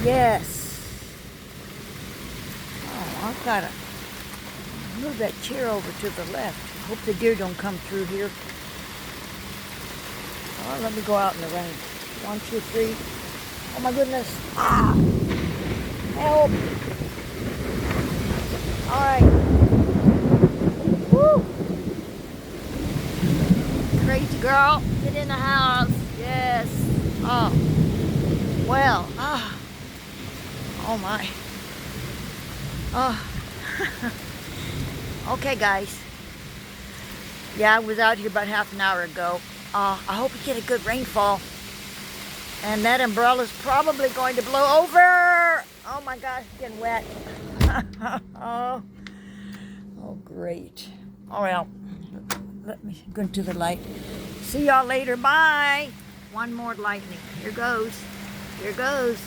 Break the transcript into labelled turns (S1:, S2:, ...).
S1: Yes. Oh, I've got to move that chair over to the left. Hope the deer don't come through here. Oh, let me go out in the rain. 1, 2, 3. Oh my goodness. Ah! Help! All right. Woo! Crazy girl, get in the house. Yes. Oh. Well. Ah. Oh my. Oh. Okay, guys. Yeah, I was out here about half an hour ago. I hope you get a good rainfall. And that umbrella's probably going to blow over. Oh my gosh, it's getting wet. Oh, great. Oh well, let me go into the light. See y'all later. Bye. One more lightning. Here goes. Here goes.